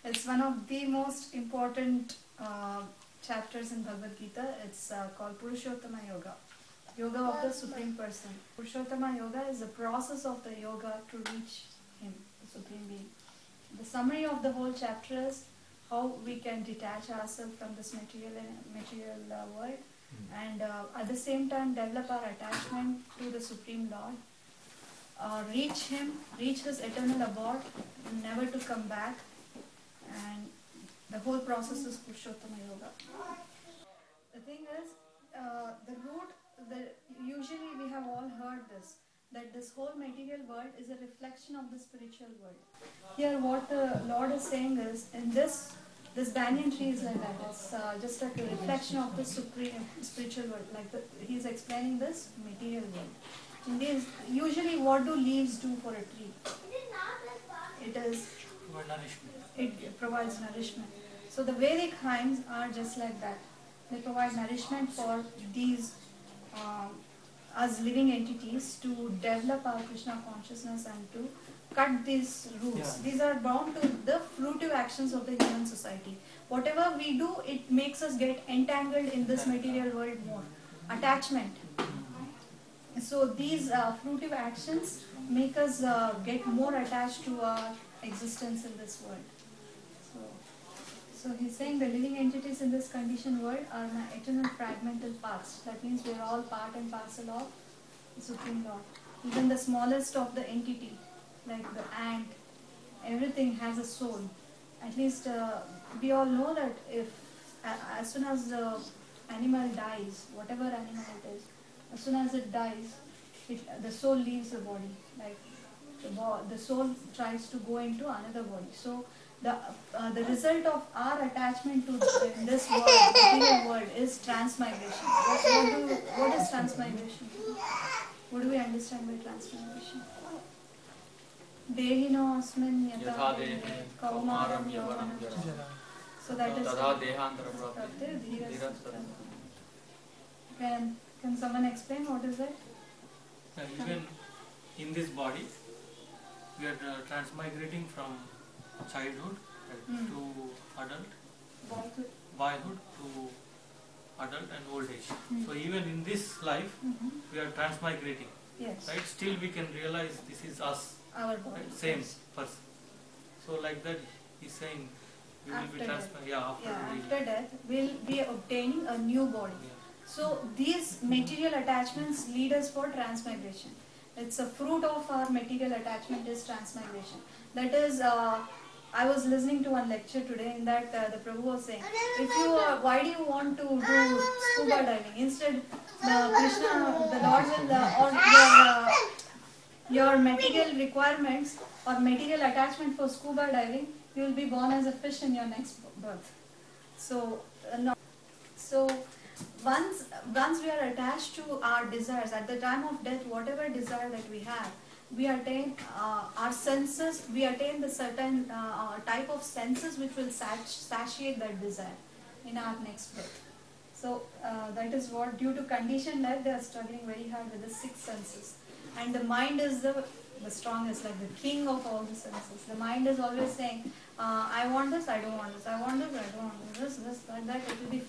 It's one of the most important chapters in Bhagavad Gita. It's called Purushottama Yoga. Yoga of the Supreme Person. Purushottama Yoga is the process of the yoga to reach Him, the Supreme Being. The summary of the whole chapter is how we can detach ourselves from this material world and at the same time develop our attachment to the Supreme Lord, reach Him, reach His eternal abode, never to come back, and the whole process is Purushottama Yoga. The thing is, the root, usually we have all heard this, that this whole material world is a reflection of the spiritual world. Here what the Lord is saying is, in this banyan tree is like that. It's just like a reflection of the supreme spiritual world. He is explaining this material world. In this, usually what do leaves do for a tree? It provides nourishment. So the Vedic hymns are just like that. They provide nourishment for these us living entities to develop our Krishna consciousness and to cut these roots. These are bound to the fruitive actions of the human society. Whatever we do, it makes us get entangled in this material world more. Attachment. So these fruitive actions make us get more attached to our existence in this world. So he's saying the living entities in this conditioned world are my eternal fragmental parts. That means we are all part and parcel of the Supreme Lord. Even the smallest of the entity, like the ant, everything has a soul. At least we all know that if as soon as the animal dies, whatever animal it is, as soon as it dies, the soul leaves the body. Like the soul tries to go into another body. So the result of our attachment to this world, material world, is transmigration. What is transmigration? What do we understand by transmigration? Dehino asmin yatha dehe kaumaram yavanam jara. So that is Can someone explain what is it? Even in this body, we are transmigrating from childhood to adult, boyhood to adult and old age. So even in this life, we are transmigrating. Yes. Right? Still we can realize this is us. Our body. Right? Same person. So like that, he's saying we will be transmigrating. After death, we'll be obtaining a new body. Yeah. So these material attachments lead us for transmigration. It's a fruit of our material attachment is transmigration. That is, I was listening to one lecture today in that the Prabhu was saying, why do you want to do scuba diving? Instead, the Lord will, your material requirements or material attachment for scuba diving, you will be born as a fish in your next birth. So, once we are attached to our desires, at the time of death, whatever desire that we have, we attain our senses, we attain the certain type of senses which will satiate that desire in our next birth. So that is what, due to conditioned life, they are struggling very hard with the six senses. And the mind is the strongest, like the king of all the senses. The mind is always saying, I want this, I don't want this, I want this, I don't want this, like that, it will be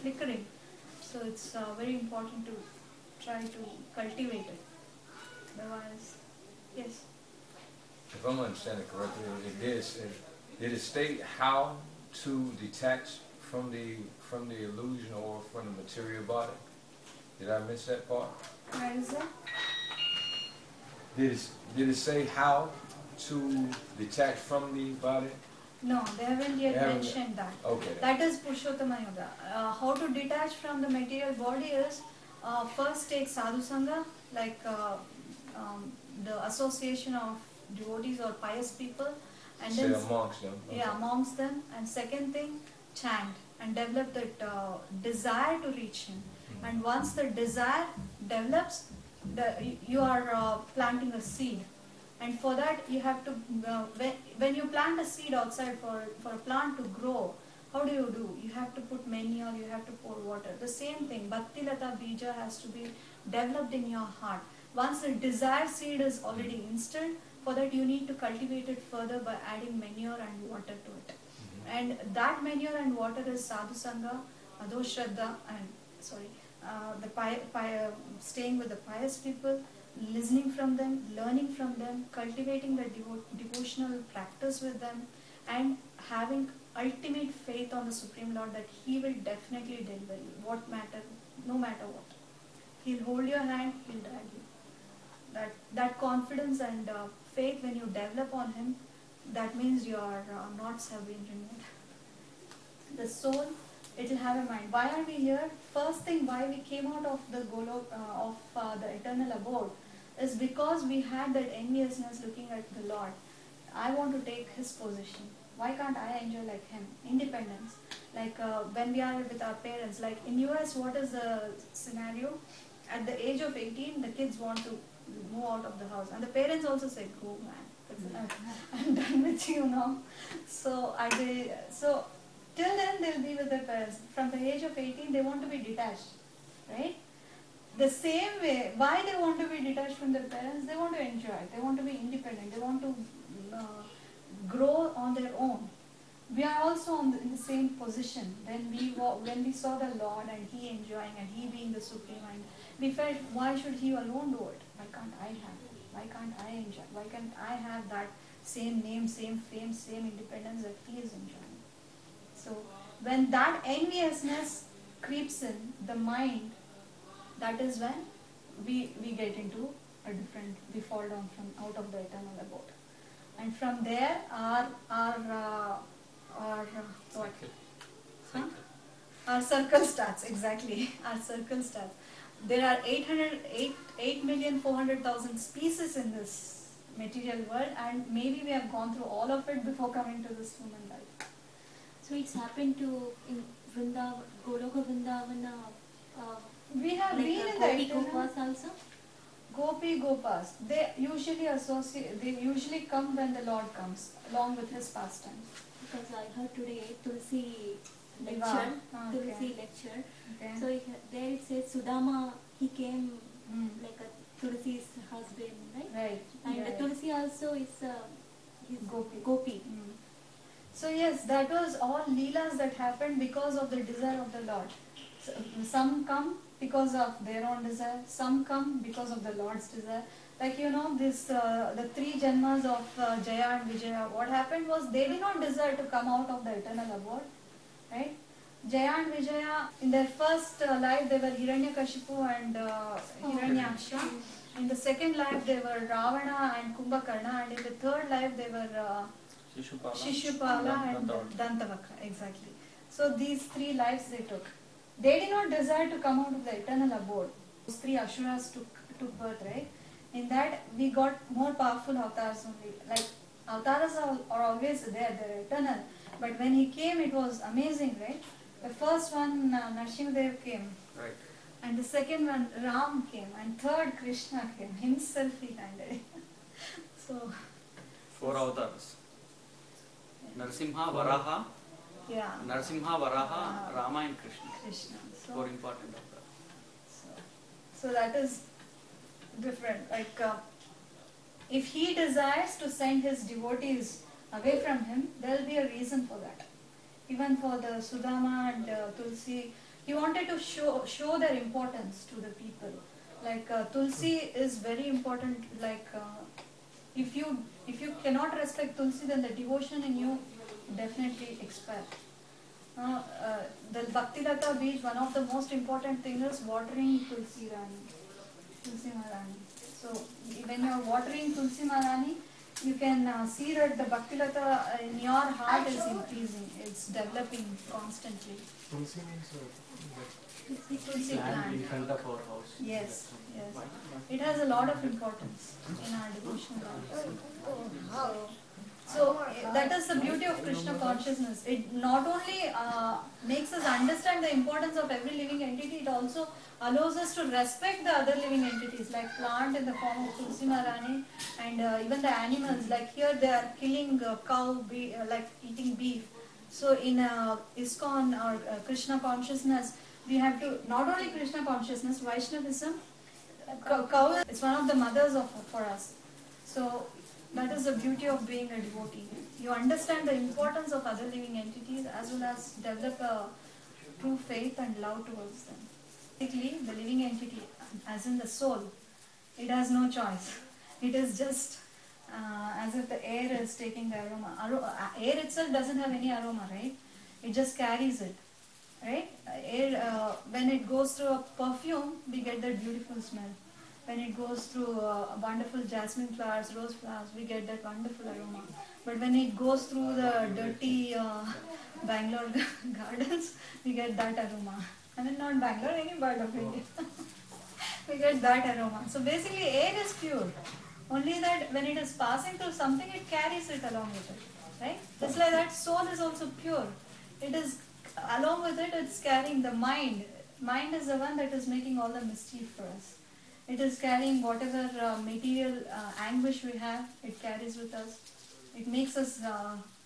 flickering. So it's very important to try to cultivate it. Otherwise, yes. If I'm understanding correctly, did it state how to detach from the illusion or from the material body? Did I miss that part? Where is it? Did it say how to detach from the body? No, they haven't yet mentioned that. Okay. That is Purushottama Yoga. How to detach from the material body is, first take sadhu sangha, like the association of devotees or pious people, and then amongst them. Okay. Yeah, amongst them. And second thing, chant and develop that desire to reach Him. And once the desire develops, you are planting a seed. And for that, you have to, when you plant a seed outside for a plant to grow, how do? You have to put manure, you have to pour water. The same thing, Bhakti Lata Bija has to be developed in your heart. Once the desire seed is already instilled, for that you need to cultivate it further by adding manure and water to it. And that manure and water is sadhu sangha, adhoshraddha, and staying with the pious people, listening from them, learning from them, cultivating the devotional practice with them, and having ultimate faith on the Supreme Lord that He will definitely deliver you, no matter what. He'll hold your hand, He'll drag you. That confidence and faith, when you develop on Him, that means your knots have been removed. The soul, it will have a mind. Why are we here? First thing, why we came out of the the eternal abode, is because we had that enviousness looking at the Lord. I want to take His position. Why can't I enjoy like Him? Independence. Like when we are with our parents, like in US, what is the scenario? At the age of 18, the kids want to move out of the house, and the parents also say, "Go, man, I'm done with you now." So till then they'll be with their parents. From the age of 18, they want to be detached, right? The same way, why they want to be detached from their parents? They want to enjoy. They want to be independent. They want to grow on their own. We are also in the same position. When we saw the Lord and He enjoying and He being the supreme, and we felt, why should He alone do it? Why can't I have it? Why can't I enjoy? Why can't I have that same name, same fame, same independence that He is enjoying? So when that enviousness creeps in the mind, that is when we get into a different, we fall down from out of the eternal abode. And from there our circle starts, exactly. Our circle starts. There are 8,400,000 species in this material world, and maybe we have gone through all of it before coming to this human life. So it's happened to in Vrindavan, Goloka Vrindavana. We have like been in Gopi the Gopas also. Gopi Gopas. They usually come when the Lord comes, along with His pastime. Because I heard today Tulsi Viva. lecture, Okay. Tulsi lecture. Okay. So there it says Sudama, he came like a Tulsi's husband, right? Right. And Yeah, Tulsi also is his Gopi. So yes, that was all leelas that happened because of the desire of the Lord. So, some come because of their own desire, some come because of the Lord's desire. Like the 3 janmas of Jaya and Vijaya, what happened was they did not desire to come out of the eternal abode, right? Jaya and Vijaya, in their first life they were Hiranyakashipu and Hiranyaksha. In the second life they were Ravana and Kumbhakarna, and in the third life they were Shishupala and Dantavakra, exactly. So these 3 lives they took. They did not desire to come out of the eternal abode. Those 3 Asuras took birth, right? In that we got more powerful avatars only. Like avatars are always there, they're eternal. But when he came, it was amazing, right? The first one, Narsimhadev came. Right. And the second one, Ram came. And third, Krishna came. Himself he handed it. So 4 avatars. Narasimha, Varaha, yeah. Narasimha, Varaha, Rama and Krishna. Krishna. So, 4 important avatars. So that is different. Like if he desires to send his devotees away from him, there will be a reason for that. Even for the Sudama and Tulsi, he wanted to show their importance to the people. Like Tulsi is very important. Like if you cannot respect Tulsi, then the devotion in you definitely expires. The Bhakti Lata Beach, one of the most important things is watering Tulsi Maharani. So when you are watering Tulsi Maharani, you can see that the Bhakti Lata in your heart is increasing. It's developing constantly. Tulsi means Tulsi plant in front of our house. Yes, yes. It has a lot of importance in our devotional life. So that is the beauty of Krishna consciousness. It not only makes us understand the importance of every living entity, it also allows us to respect the other living entities, like plant in the form of Tulsi Maharani, and even the animals. Like here they are killing cow, like eating beef. So in ISKCON or Krishna consciousness, we have to, not only Krishna consciousness, Vaishnavism, cow is one of the mothers for us. So that is the beauty of being a devotee. you understand the importance of other living entities as well as develop a true faith and love towards them. Basically, the living entity, as in the soul, it has no choice. It is just as if the air is taking the aroma. Air itself doesn't have any aroma, right? It just carries it, right? Air, when it goes through a perfume, we get that beautiful smell. When it goes through wonderful jasmine flowers, rose flowers, we get that wonderful aroma. But when it goes through the dirty Bangalore gardens, we get that aroma. I mean, not Bangalore, any part of India. We get that aroma. So basically, air is pure. Only that when it is passing through something, it carries it along with it. Right? Just like that, soul is also pure. It is, along with it, it's carrying the mind. Mind is the one that is making all the mischief for us. It is carrying whatever material anguish we have, it carries with us. It makes us,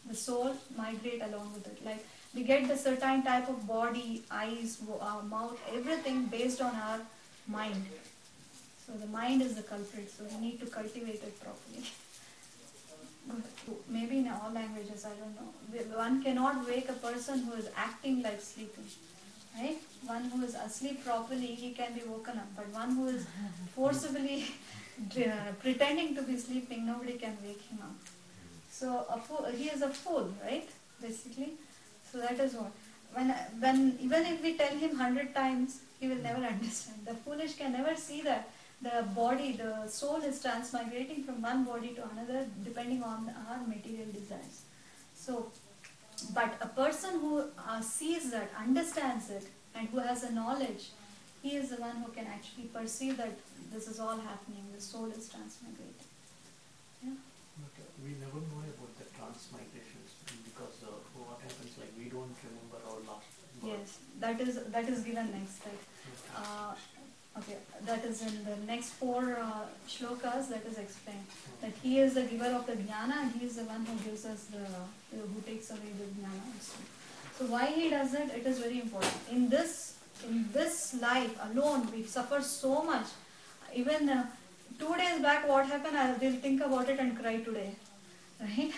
the soul, migrate along with it. Like, we get the certain type of body, eyes, mouth, everything based on our mind. So the mind is the culprit, so we need to cultivate it properly. Maybe in all languages, I don't know. One cannot wake a person who is acting like sleeping. Right? One who is asleep properly, he can be woken up. But one who is forcibly pretending to be sleeping, nobody can wake him up. So he is a fool, right? Basically. So that is what. When even if we tell him 100 times, he will never understand. The foolish can never see that the body, the soul is transmigrating from one body to another depending on our material desires. So, but a person who sees that, understands it, and who has a knowledge, he is the one who can actually perceive that this is all happening, the soul is transmigrating. Yeah? But we never know about the transmigrations because what happens, like, we don't remember our last birth. Yes, that is given next. Like, okay, that is in the next 4 shlokas that is explained. That he is the giver of the jnana and he is the one who gives us who takes away the jnana also. So why he does it? It is very important. In this life alone, we suffer so much. Even 2 days back, what happened? I will think about it and cry today, right?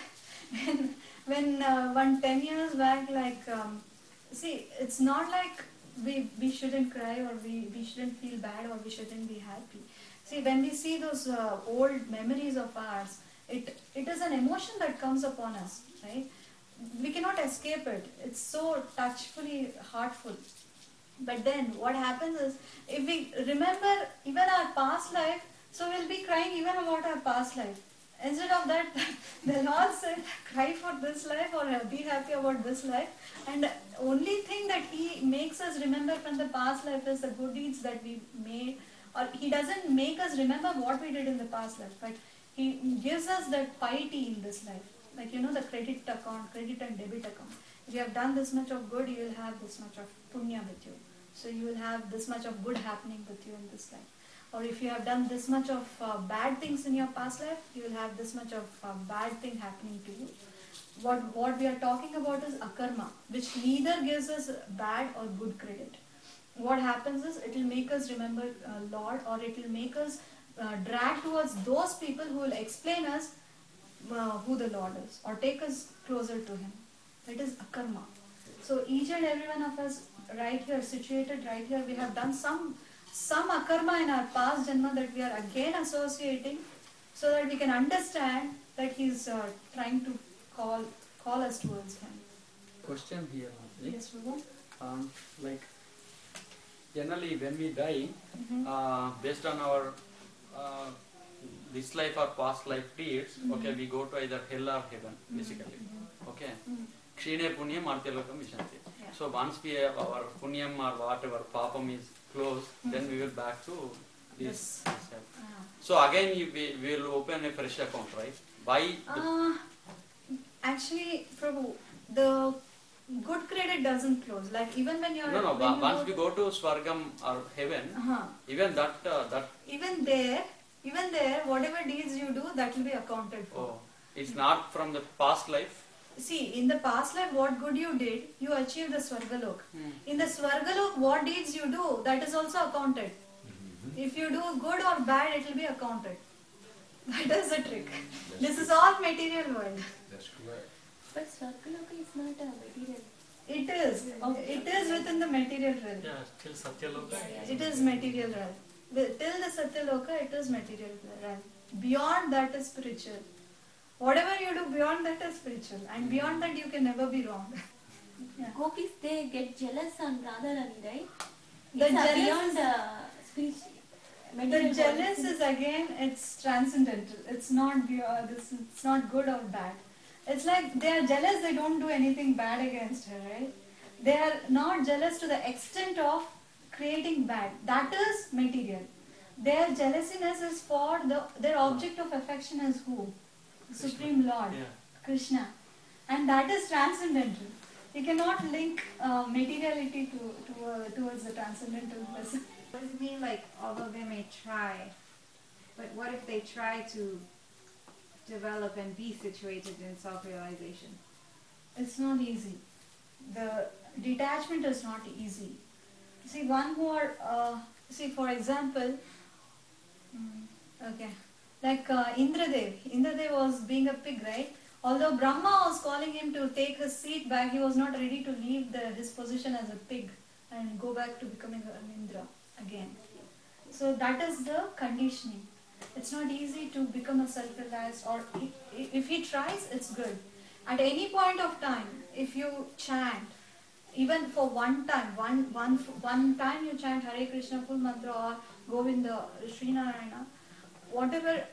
when 10 years back, like, see, it's not like we shouldn't cry or we shouldn't feel bad or we shouldn't be happy. See, when we see those old memories of ours, it is an emotion that comes upon us, right? We cannot escape it. It's so touchfully heartful. But then what happens is, if we remember even our past life, so we'll be crying even about our past life. Instead of that, the Lord said, cry for this life or be happy about this life. And the only thing that He makes us remember from the past life is the good deeds that we made. Or He doesn't make us remember what we did in the past life, but He gives us that piety in this life. Like, the credit account, credit and debit account. If you have done this much of good, you will have this much of punya with you. So you will have this much of good happening with you in this life. Or if you have done this much of bad things in your past life, you will have this much of bad thing happening to you. What we are talking about is akarma, which neither gives us bad or good credit. What happens is, it will make us remember Lord, or it will make us drag towards those people who will explain us who the Lord is, or take us closer to Him. That is akarma. So each and every one of us right here, situated right here, we have done some akarma in our past janma that we are again associating, so that we can understand that He is trying to call us towards Him. Question here. Yes, Prabhu? Like, generally when we die, based on our this life or past life deeds, okay, we go to either hell or heaven, basically. Okay. Kshine punyam artyalokam vishanti. So once we have our punyam or whatever papam is closed, then we will back to this life. So again we will open a fresh account, right? Why? Actually, Prabhu, the good credit doesn't close. Like, even when you're... No, once we go to Swargam or heaven, even that... Even there, whatever deeds you do, that will be accounted for. Oh, it's not from the past life? See, in the past life, what good you did, you achieved the Swargalok. In the Swargalok, what deeds you do, that is also accounted. If you do good or bad, it will be accounted. That is the trick. That's This is correct. all material world. That's correct. But Swargaloka is not a material. It is. It is within the material realm. Yeah, still Satyaloka. It is material realm. Till the Satyaloka, it is material realm. Beyond that is spiritual. Whatever you do beyond that is spiritual. And beyond that you can never be wrong. Yeah. Gopis, they get jealous on Radharani, right? The It's jealous beyond is- the speech. The jealous is again, it's transcendental. It's not it's not good or bad. It's like they are jealous, they don't do anything bad against her, right? They are not jealous to the extent of creating bad. That is material. Their jealousiness is for their object of affection is who? Krishna. Supreme Lord, Yeah. Krishna. And that is transcendental. You cannot link materiality towards the transcendental person. What does it mean, like, although they may try, but what if they try to develop and be situated in self-realization? It's not easy. The detachment is not easy. See, one who are, for example, okay, like Indradev was being a pig, right? Although Brahma was calling him to take his seat back, he was not ready to leave his position as a pig and go back to becoming an Indra again. So that is the conditioning. It's not easy to become a self-realized, or if he tries, it's good. At any point of time, if you chant, even for one time, one time you chant Hare Krishna full mantra or Govinda, Srinarayana, whatever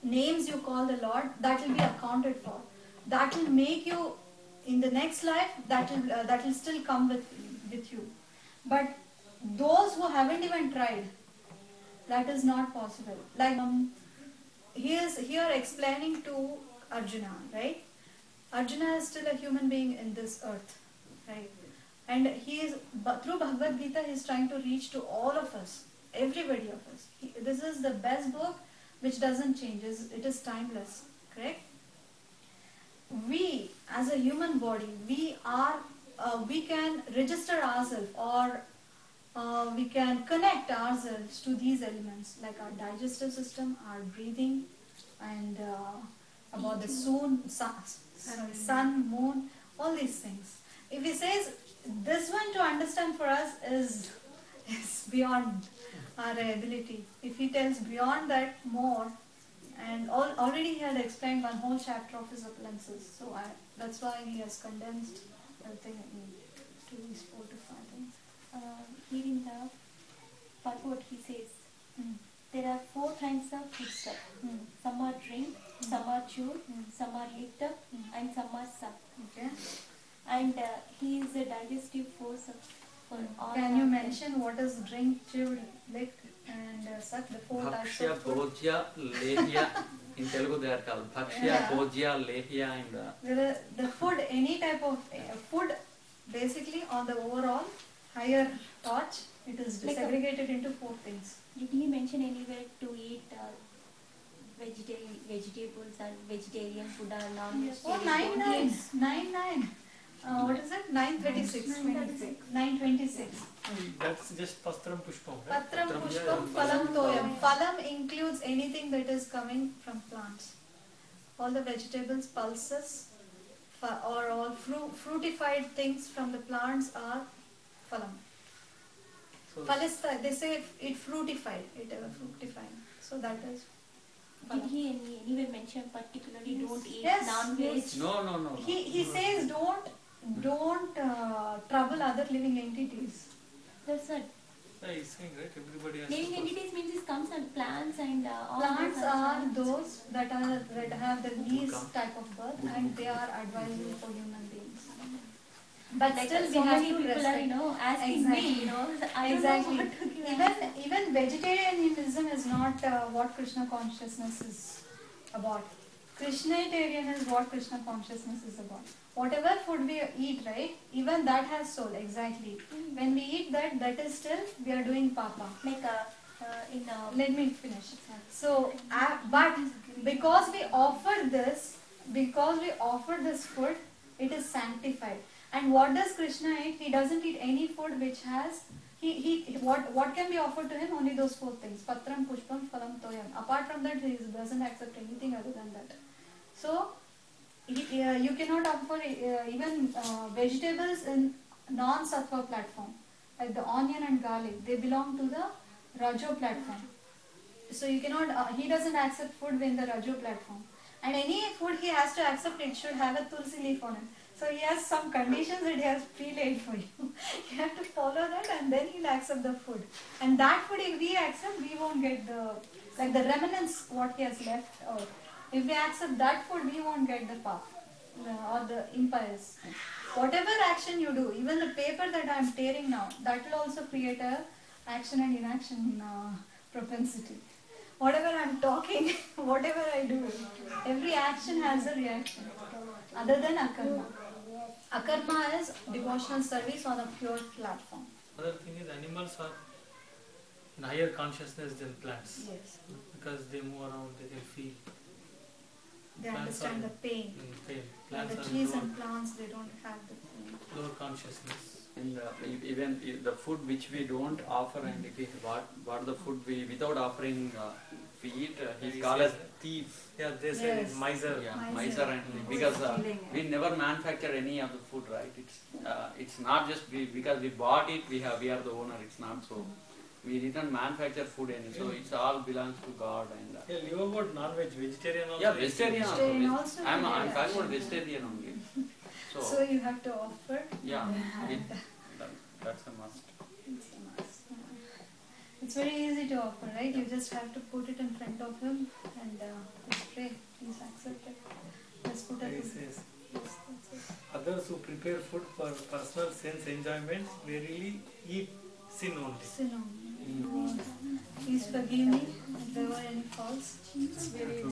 names you call the Lord, that will be accounted for. That will make you, in the next life, that will still come with you. But those who haven't even tried, that is not possible. Like he is here explaining to Arjuna, right? Arjuna is still a human being in this earth, right? And he is, through Bhagavad Gita, he is trying to reach to all of us, everybody of us. This is the best book which doesn't change. It is timeless, correct? We, as a human body, we can register ourselves, or we can connect ourselves to these elements, like our digestive system, our breathing, and about the sun, moon, all these things. If he says this one to understand for us is beyond our ability. If he tells beyond that more, and already he had explained one whole chapter of his appearances, so that's why he has condensed everything into these 4 to 5 things. Here in the purport he says, there are 4 kinds of food stuff. Some are drink, some are chewed, some are licked up, and some are sucked. Okay. And he is the digestive force for all. Can you mention what is drink, chewed, licked, and sucked? The 4 types Bhakshya, of food. Bhojya, Lehya. In Telugu they are called Bhakshya, Yeah. Bhojya, Lehya, and The food, any type of food, basically on the overall higher torch, it is Like segregated into 4 things. Did he mention anywhere to eat vegetables and vegetarian food or non-vegetarian? Oh, 9. What is it? 936. 926. That's just Pastram Pushpam, right? Patram Patram, pushpam yeah. phalam toyam. Phalam includes anything that is coming from plants. All the vegetables, pulses, or all fruitified things from the plants are phalam. So, Phalista, they say it fruitified. Fructified. So that is Did phalam. he anywhere mention particularly don't eat Yes, non-veg? yes. no. He says don't trouble other living entities. That's what. yeah, he's saying, right? Everybody has Living to entities means it comes on plants and all Plants those are things. those that have the least type of birth, and they are advisable for human beings. But Like still, we so have many to people respect. are, asking Exactly. me, I don't Exactly. know what to give. Even vegetarianism is not what Krishna consciousness is about. Krishnatarian is what Krishna consciousness is about. Whatever food we eat, right? Even that has soul. Exactly. When we eat that is still we are doing papa. Like Let me finish. So, but because we offer this food, it is sanctified. And what does Krishna eat? He doesn't eat any food which has what can be offered to him? Only those 4 things: patram, pushpam, phalam, toyam. Apart from that, he doesn't accept anything other than that. So you cannot offer even vegetables in non-sattva platform, like the onion and garlic. They belong to the rajo platform. So you cannot. He doesn't accept food in the rajo platform. And any food he has to accept, it should have a tulsi leaf on it. So he has some conditions that he has pre-laid for you. You have to follow that, and then he'll accept the food. And that food, if we accept, we won't get the remnants what he has left out. If we accept that food, we won't get the path or the impious. Whatever action you do, even the paper that I am tearing now, that will also create a action and inaction propensity. Whatever I am talking, whatever I do, every action has a reaction. Other than akarma. Akarma is devotional service on a pure platform. Other thing is, animals are in higher consciousness than plants. Yes. Because they move around, they can feel. They Plants understand are the pain. Pain. Like Plants the are trees lower, and plants, they don't have the pain. lower consciousness. And even the food which we don't offer, and if we, what the food we without offering we eat, he's called as thief. Yeah, they say Yes. miser. Yeah, Miser. miser, and Mm. because Stealing it. we never manufacture any of the food, right? It's not just because we bought it, we are the owner. It's not so. We didn't manufacture food any, so it's all belongs to God. And Yeah, leave about non-veg, vegetarian also. yeah, vegetarian also. Vegetarian also I'm yeah. talking about vegetarian only. So you have to offer. Yeah, And that's a must. it's a must. It's very easy to offer, right? You just have to put it in front of him and just pray. Please accept it. Just put it. He says, Yes, that's it. others who prepare food for personal sense enjoyment verily eat sin only. Sin only. Please forgive me if there were any faults. It's very